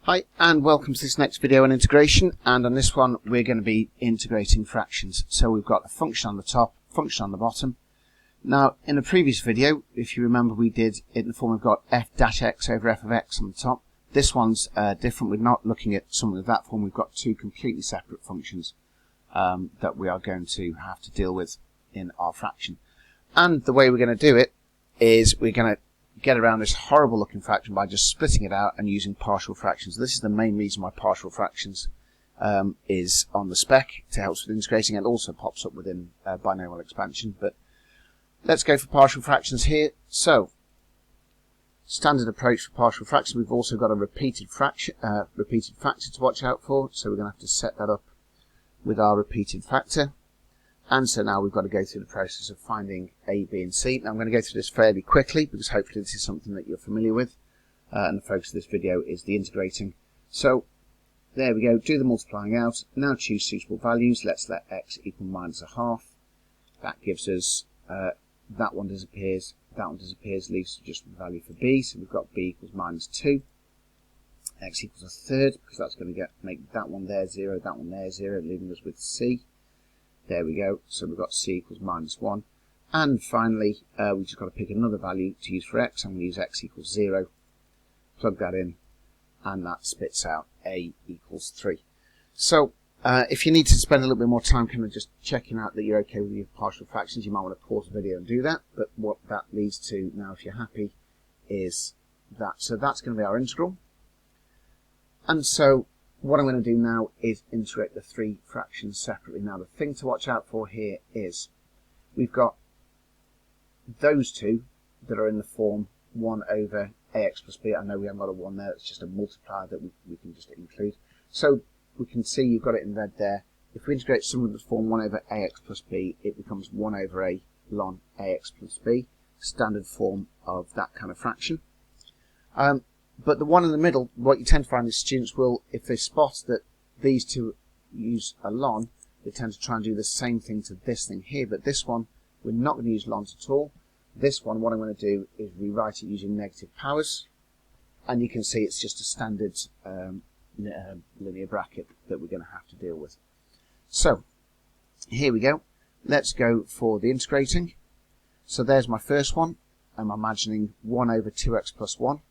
Hi and welcome to this next video on integration, and on this one we're going to be integrating fractions. So we've got a function on the top, function on the bottom. Now in a previous video, if you remember, we did it in the form we've got f-x over f of x on the top. This one's different. We're not looking at something of that form. We've got two completely separate functions that we are going to have to deal with in our fraction. And the way we're going to do it is we're going to get around this horrible looking fraction by just splitting it out and using partial fractions. This is the main reason why partial fractions is on the spec, to help with integrating, and also pops up within binomial expansion. But let's go for partial fractions here. So standard approach for partial fractions, we've also got a repeated factor to watch out for, so we're going to have to set that up with our repeated factor. And so now we've got to go through the process of finding A, B and C. Now I'm going to go through this fairly quickly because hopefully this is something that you're familiar with, and the focus of this video is the integrating. So there we go, do the multiplying out. Now choose suitable values. Let's let x equal minus a half. That gives us, that one disappears, leaves just the value for B. So we've got B equals minus 2. X equals a third, because that's going to make that one there 0, that one there 0, leaving us with C. There we go, so we've got C equals minus 1. And finally, we've just got to pick another value to use for x. I'm going to use x equals 0, plug that in, and that spits out A equals 3. So if you need to spend a little bit more time kind of just checking out that you're okay with your partial fractions, you might want to pause the video and do that. But what that leads to now, if you're happy, is that. So that's going to be our integral. And so what I'm going to do now is integrate the three fractions separately. Now the thing to watch out for here is we've got those two that are in the form 1 over ax plus b. I know we haven't got a 1 there, it's just a multiplier that we can just include. So we can see you've got it in red there. If we integrate some of the form 1 over ax plus b, it becomes 1 over a ln ax plus b, standard form of that kind of fraction. But the one in the middle, what you tend to find is students will, if they spot that these two use a ln, they tend to try and do the same thing to this thing here. But this one, we're not going to use lns at all. This one, what I'm going to do is rewrite it using negative powers. And you can see it's just a standard linear bracket that we're going to have to deal with. So, here we go. Let's go for the integrating. So there's my first one. I'm imagining 1 over 2x plus 1.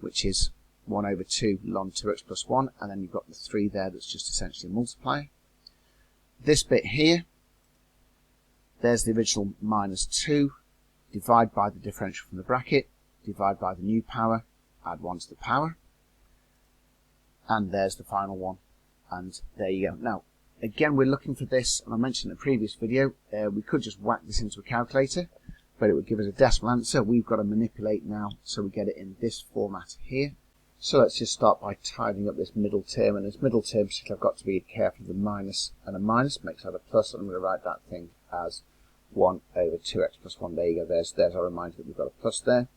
Which is 1 over 2 ln 2x plus 1, and then you've got the 3 there that's just essentially a multiplier. This bit here, there's the original minus 2, divide by the differential from the bracket, divide by the new power, add 1 to the power, and there's the final one, and there you go. Now, again, we're looking for this, and I mentioned in the previous video, we could just whack this into a calculator, but it would give us a decimal answer. We've got to manipulate now, so we get it in this format here. So let's just start by tidying up this middle term, and this middle term, I've got to be careful of the minus and a minus, makes that a plus, and I'm going to write that thing as 1 over 2x plus 1. There you go, there's our reminder that we've got a plus there.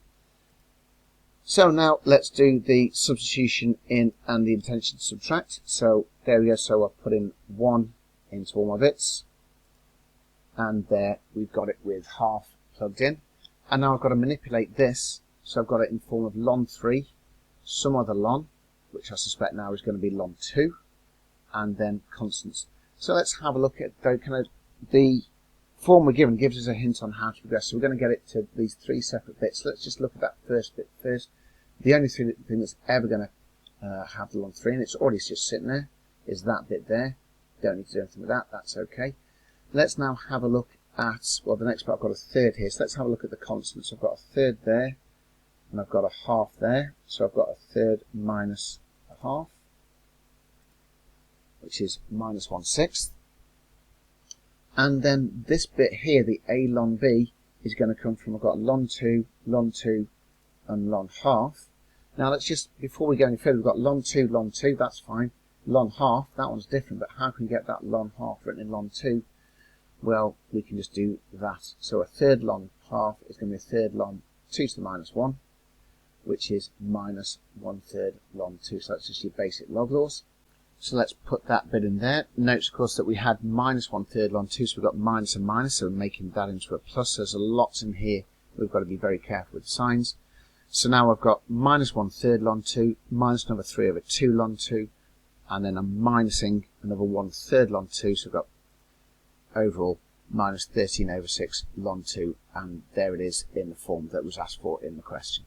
So now let's do the substitution in and the intention to subtract. So there we go, so I've put in 1 into all my bits, and there we've got it with half plugged in, and now I've got to manipulate this, so I've got it in form of ln 3, some other ln, which I suspect now is going to be ln 2, and then constants. So let's have a look at the form we're given gives us a hint on how to progress. So we're going to get it to these 3 separate bits. Let's just look at that first bit first. The only thing that's ever going to have the ln 3, and it's already just sitting there, is that bit there. Don't need to do anything with that, that's okay. Let's now have a look at, well, the next part, I've got a third here, so let's have a look at the constants. I've got a third there, and I've got a half there, so I've got a third minus a half, which is minus 1/6. And then this bit here, the a ln b, is going to come from, I've got ln 2, and ln half. Now let's just, before we go any further, we've got ln 2, that's fine. Ln half, that one's different, but how can we get that ln half written in ln 2? Well, we can just do that. So a third ln half is going to be a third ln 2 to the minus 1, which is minus 1/3 ln 2. So that's just your basic log laws. So let's put that bit in there. Note, of course, that we had minus 1/3 ln 2, so we've got minus and minus, so we're making that into a plus. There's a lot in here. We've got to be very careful with the signs. So now I've got minus 1/3 ln 2, minus another 3 over 2 ln 2, and then I'm minusing another 1/3 ln 2, so I've got overall minus 13 over 6 ln 2, and there it is in the form that was asked for in the question.